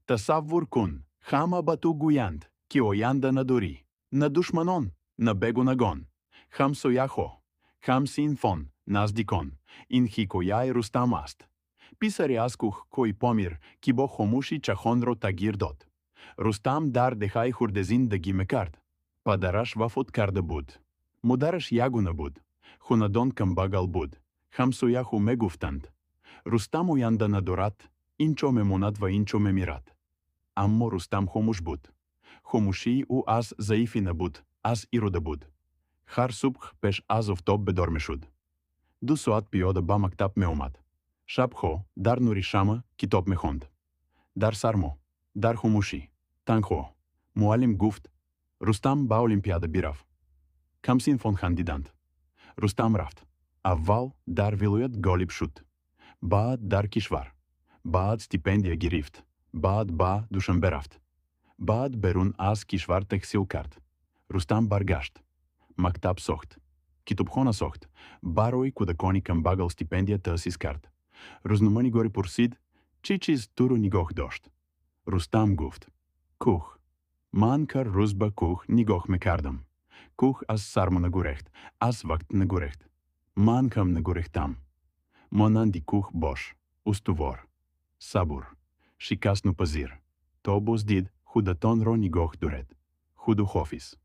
Tasavvur kun, hama batu guyand, ki oyanda naduri, na dushmanon, na begunagon, ham soyaho, ham sinfon, nazdikon, in hikoyai rustamast. Pisari askuh koi pomir, kibo homushi chahonro tagirdot. Rustam dar dehai hurdezin de gimekard. Padarash wafot karda bud. Mudarash yaguna bud. Hunadon kambagal bud. Ham soyahu meguftant. Rustam oyanda nadorat, incho memonat va incho memirat. Ammo Rustam homush bud. Homushi u az zaifina bud, az iroda bud. Har subh pesh azov top bedormeshud. Du soat pioda ba maktap meomat. Shapho, dar nurishama, kitop mehond. Dar sarmo, dar homushi, tanho, mualim guft, Rustam ba Olimpiada birav. Kamsin von Handidant. Rustam raft. Aval dar viluyat golib shut. Baad dar kishvar. Baad stipendia girift. Baad ba Dushanberaft. Baad berun az kishvar teksilkart. Rustam bargasht. Maktap socht. Kitopхона socht. Baroi kudakoni към багал стипендията асискарт. Рузномани гори порсид, чичиз туру нигох дощ. Рустам гуфт. Кух. Манкар рузба кух нигох мекардам. Кух аз сарма на гореcht. Аз вакт на гореcht. Манкам на горехтам. Монанди кух бош. Устувор. Сабур. Шикасно пазир. То боздид худатон ро нигох дуред. Худо хофис.